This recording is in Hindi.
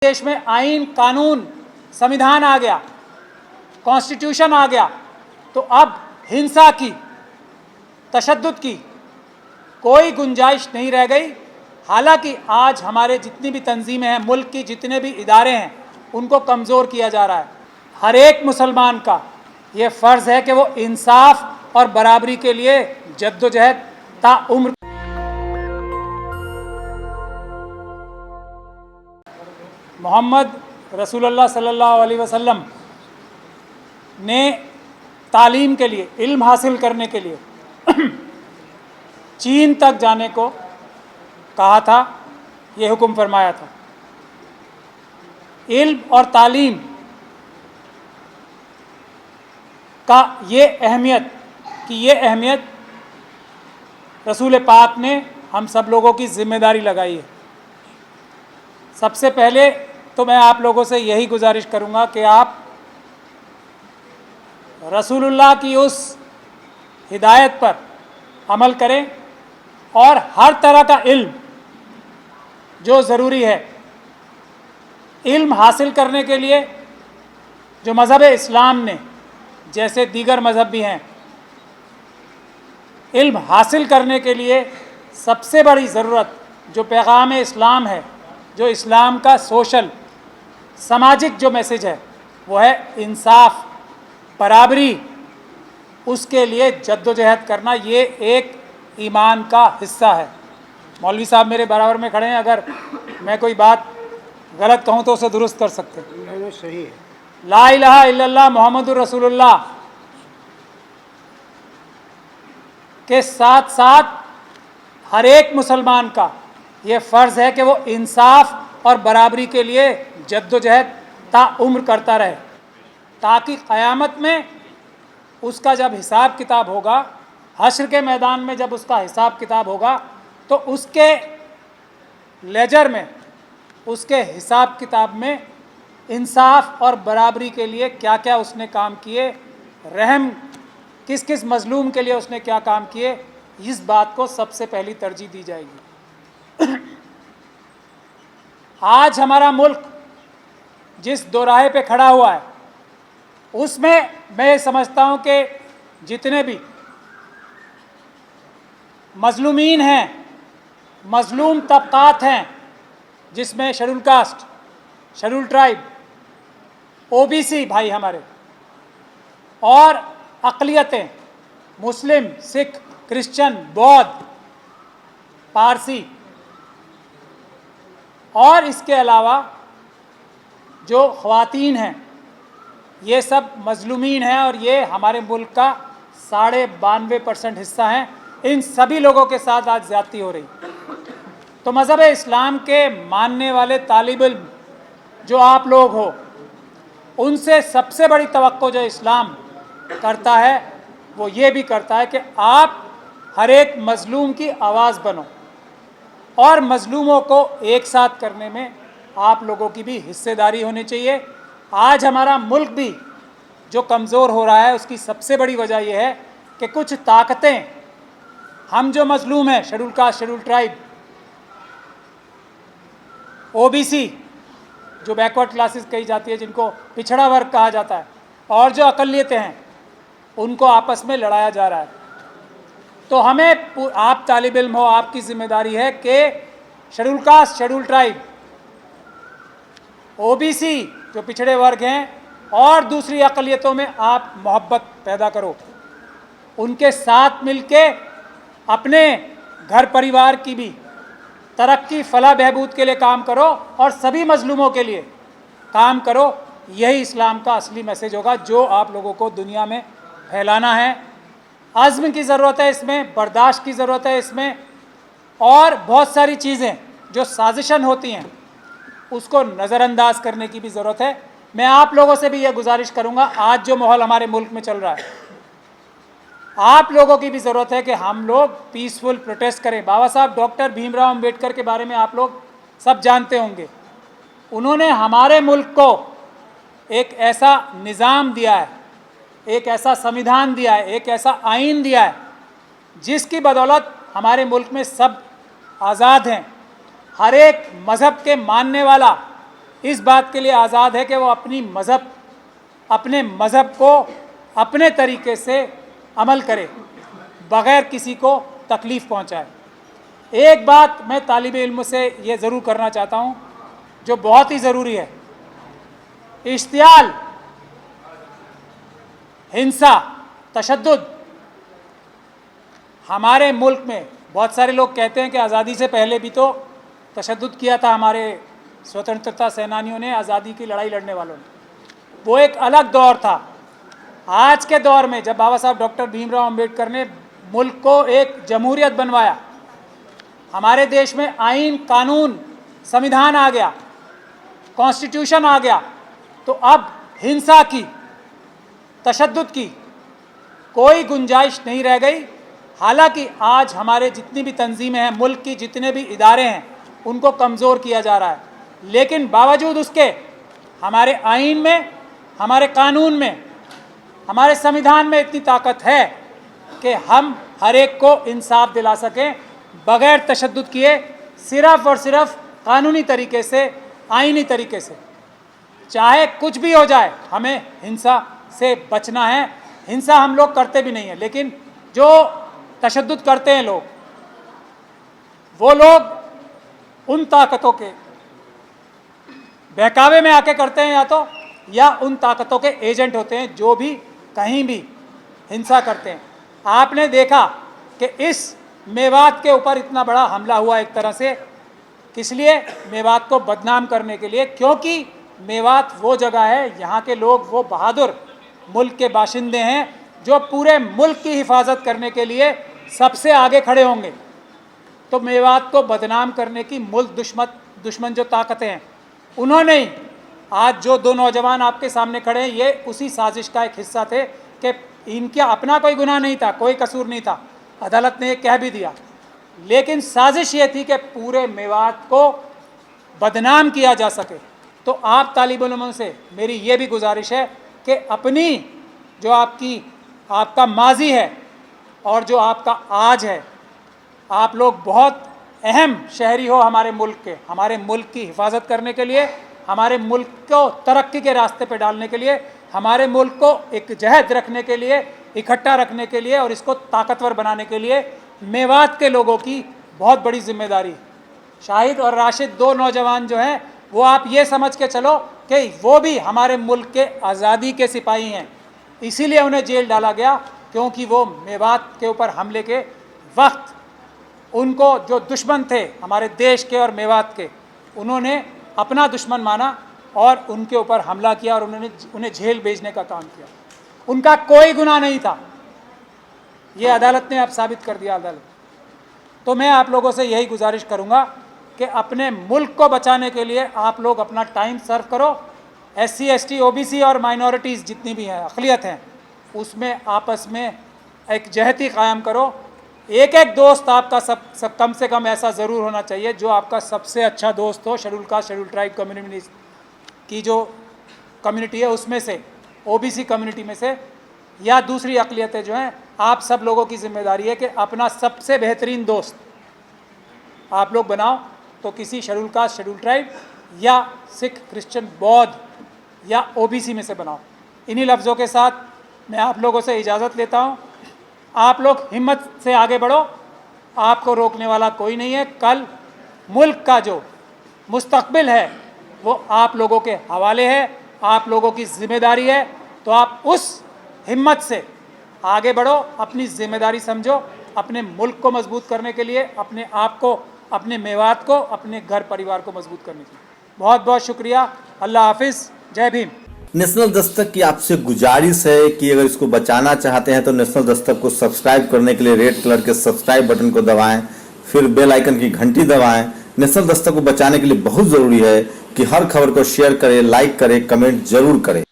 देश में आइन, कानून, संविधान आ गया, कॉन्स्टिट्यूशन आ गया, तो अब हिंसा की, तशद्दुद की कोई गुंजाइश नहीं रह गई। हालांकि आज हमारे जितनी भी तंजीमें हैं, मुल्क की जितने भी इदारे हैं, उनको कमज़ोर किया जा रहा है। हर एक मुसलमान का ये फ़र्ज़ है कि वो इंसाफ और बराबरी के लिए जद्दोजहद ताउम्र। मोहम्मद रसूलुल्लाह सल्लल्लाहु अलैहि वसल्लम ने तालीम के लिए, इल्म हासिल करने के लिए चीन तक जाने को कहा था, ये हुक्म फरमाया था। इल्म और तालीम का ये अहमियत रसूल पाक ने हम सब लोगों की जिम्मेदारी लगाई है। सबसे पहले तो मैं आप लोगों से यही गुजारिश करूंगा कि आप रसूलुल्लाह की उस हिदायत पर अमल करें और हर तरह का इल्म जो ज़रूरी है, इल्म हासिल करने के लिए जो मज़हब इस्लाम ने, जैसे दीगर मज़हब भी हैं, इल्म हासिल करने के लिए सबसे बड़ी ज़रूरत जो पैगाम इस्लाम है, जो इस्लाम का सोशल सामाजिक जो मैसेज है, वो है इंसाफ, बराबरी। उसके लिए जद्दोजहद करना ये एक ईमान का हिस्सा है। मौलवी साहब मेरे बराबर में खड़े हैं, अगर मैं कोई बात गलत कहूँ तो उसे दुरुस्त कर सकते हैं। नहीं, सही है। ला इलाहा इल्लल्लाह मुहम्मदुर रसूलुल्लाह के साथ साथ हर एक मुसलमान का ये फ़र्ज़ है कि वो इंसाफ और बराबरी के लिए जद्दोजहद ताउम्र करता रहे, ताकि क़यामत में उसका जब हिसाब किताब होगा, हश्र के मैदान में जब उसका हिसाब किताब होगा, तो उसके लेजर में, उसके हिसाब किताब में इंसाफ और बराबरी के लिए क्या क्या उसने काम किए, रहम किस किस मज़लूम के लिए उसने क्या काम किए, इस बात को सबसे पहली तरजीह दी जाएगी। आज हमारा मुल्क जिस दोराहे पे खड़ा हुआ है, उसमें मैं समझता हूँ कि जितने भी मज़लूमीन हैं, मज़लूम तबक़ात हैं, जिसमें schedule caste, schedule tribe, OBC भाई हमारे, और अक़लियतें, मुस्लिम, सिख, क्रिश्चियन, बौद्ध, पारसी, और इसके अलावा जो ख़वातीन हैं, ये सब मज़लूमीन हैं और ये हमारे मुल्क का 92.5% हिस्सा हैं। इन सभी लोगों के साथ आज ज़्यादती हो रही। तो मज़हब इस्लाम के मानने वाले तालिब इल्म जो आप लोग हो, उनसे सबसे बड़ी तवक्को जो इस्लाम करता है, वो ये भी करता है कि आप हर एक मज़लूम की आवाज़ बनो और मज़लूमों को एक साथ करने में आप लोगों की भी हिस्सेदारी होनी चाहिए। आज हमारा मुल्क भी जो कमज़ोर हो रहा है, उसकी सबसे बड़ी वजह यह है कि कुछ ताकतें, हम जो मज़लूम हैं, schedule caste, schedule tribe, OBC जो बैकवर्ड क्लासेस कही जाती है, जिनको पिछड़ा वर्ग कहा जाता है, और जो अक़लियतें हैं, उनको आपस में लड़ाया जा रहा है। तो हमें, आप तालिब इल्म हो, आपकी ज़िम्मेदारी है कि schedule caste, schedule tribe, OBC जो पिछड़े वर्ग हैं, और दूसरी अक़लियतों में आप मोहब्बत पैदा करो, उनके साथ मिलके अपने घर परिवार की भी तरक्की, फलाह, बहबूद के लिए काम करो और सभी मज़लूमों के लिए काम करो। यही इस्लाम का असली मैसेज होगा जो आप लोगों को दुनिया में फैलाना है। अज़्म की ज़रूरत है इसमें, बर्दाश्त की ज़रूरत है इसमें, और बहुत सारी चीज़ें जो साजिशन होती हैं उसको नज़रअंदाज करने की भी ज़रूरत है। मैं आप लोगों से भी यह गुजारिश करूँगा, आज जो माहौल हमारे मुल्क में चल रहा है, आप लोगों की भी ज़रूरत है कि हम लोग पीसफुल प्रोटेस्ट करें। बाबा साहब डॉक्टर भीमराव अम्बेडकर के बारे में आप लोग सब जानते होंगे। उन्होंने हमारे मुल्क को एक ऐसा निज़ाम दिया है, एक ऐसा संविधान दिया है, एक ऐसा आइन दिया है, जिसकी बदौलत हमारे मुल्क में सब आज़ाद हैं। हर एक मज़हब के मानने वाला इस बात के लिए आज़ाद है कि वो अपने मज़हब को अपने तरीके से अमल करे, बग़ैर किसी को तकलीफ़ पहुंचाए। एक बात मैं तालिब इल्म से ये ज़रूर करना चाहता हूँ जो बहुत ही ज़रूरी है, इश्तियाल, हिंसा, तशद्दुद हमारे मुल्क में बहुत सारे लोग कहते हैं कि आज़ादी से पहले भी तो तशद्दुद किया था हमारे स्वतंत्रता सेनानियों ने, आज़ादी की लड़ाई लड़ने वालों ने, वो एक अलग दौर था। आज के दौर में जब बाबा साहब डॉक्टर भीमराव अंबेडकर ने मुल्क को एक जमहूरियत बनवाया, हमारे देश में आइन, कानून, संविधान आ गया, कॉन्स्टिट्यूशन आ गया, तो अब हिंसा की, तशद्दुद की कोई गुंजाइश नहीं रह गई। हालांकि आज हमारे जितनी भी तंजीमें हैं, मुल्क की जितने भी इदारे हैं, उनको कमज़ोर किया जा रहा है, लेकिन बावजूद उसके हमारे आइन में, हमारे कानून में, हमारे संविधान में इतनी ताकत है कि हम हर एक को इंसाफ दिला सकें बग़ैर तशद्दुद किए, सिर्फ़ और सिर्फ कानूनी तरीके से, आइनी तरीके से। चाहे कुछ भी हो जाए, हमें हिंसा से बचना है। हिंसा हम लोग करते भी नहीं हैं, लेकिन जो तशद्दुद करते हैं लोग, वो लोग उन ताकतों के बहकावे में आके करते हैं, या उन ताकतों के एजेंट होते हैं जो भी कहीं भी हिंसा करते हैं। आपने देखा कि इस मेवात के ऊपर इतना बड़ा हमला हुआ एक तरह से, किस लिए? मेवात को बदनाम करने के लिए, क्योंकि मेवात वो जगह है, यहाँ के लोग वो बहादुर मुल्क के बाशिंदे हैं जो पूरे मुल्क की हिफाजत करने के लिए सबसे आगे खड़े होंगे। तो मेवात को बदनाम करने की मुल्क दुश्मन जो ताकतें हैं, उन्होंने ही आज जो दो नौजवान आपके सामने खड़े हैं, ये उसी साजिश का एक हिस्सा थे कि इनका अपना कोई गुनाह नहीं था, कोई कसूर नहीं था, अदालत ने ये कह भी दिया, लेकिन साजिश ये थी कि पूरे मेवात को बदनाम किया जा सके। तो आप तालिब इल्मों से मेरी ये भी गुजारिश है कि अपनी जो आपका माजी है और जो आपका आज है, आप लोग बहुत अहम शहरी हो हमारे मुल्क के, हमारे मुल्क की हिफाजत करने के लिए, हमारे मुल्क को तरक्की के रास्ते पे डालने के लिए, हमारे मुल्क को एक जहद रखने के लिए, इकट्ठा रखने के लिए और इसको ताकतवर बनाने के लिए मेवात के लोगों की बहुत बड़ी जिम्मेदारी। शाहिद और राशिद दो नौजवान जो हैं, वो आप ये समझ के चलो कि वो भी हमारे मुल्क के आज़ादी के सिपाही हैं, इसीलिए उन्हें जेल डाला गया क्योंकि वो मेवात के ऊपर हमले के वक्त उनको जो दुश्मन थे हमारे देश के और मेवात के, उन्होंने अपना दुश्मन माना और उनके ऊपर हमला किया और उन्हें जेल भेजने का काम किया। उनका कोई गुनाह नहीं था, ये अदालत ने अब साबित कर दिया। अदालत तो मैं आप लोगों से यही गुजारिश करूंगा कि अपने मुल्क को बचाने के लिए आप लोग अपना टाइम सर्व करो। SC ST OBC और माइनॉरिटीज़ जितनी भी हैं, अक़लियत हैं, उसमें आपस में एक जहती कायम करो। एक एक दोस्त आपका सब कम से कम ऐसा ज़रूर होना चाहिए जो आपका सबसे अच्छा दोस्त हो। Schedule caste, schedule tribe community की जो कम्युनिटी है उसमें से, OBC कम्युनिटी में से, या दूसरी अक़लियतें जो हैं, आप सब लोगों की जिम्मेदारी है कि अपना सबसे बेहतरीन दोस्त आप लोग बनाओ। तो किसी शेड्यूल कास्ट, शेड्यूल ट्राइब या सिख, क्रिश्चियन, बौद्ध या OBC में से बनाओ। इन्हीं लफ्ज़ों के साथ मैं आप लोगों से इजाज़त लेता हूँ। आप लोग हिम्मत से आगे बढ़ो, आपको रोकने वाला कोई नहीं है। कल मुल्क का जो मुस्तकबिल है वो आप लोगों के हवाले है, आप लोगों की जिम्मेदारी है। तो आप उस हिम्मत से आगे बढ़ो, अपनी जिम्मेदारी समझो, अपने मुल्क को मजबूत करने के लिए, अपने आप को, अपने मेवात को, अपने घर परिवार को मजबूत करने के लिए। बहुत बहुत शुक्रिया। अल्लाह हाफिज़। जय भीम। नेशनल दस्तक की आपसे गुजारिश है कि अगर इसको बचाना चाहते हैं तो नेशनल दस्तक को सब्सक्राइब करने के लिए रेड कलर के सब्सक्राइब बटन को दबाएं, फिर बेल आइकन की घंटी दबाएं। नेशनल दस्तक को बचाने के लिए बहुत ज़रूरी है कि हर खबर को शेयर करें, लाइक करें, कमेंट जरूर करें।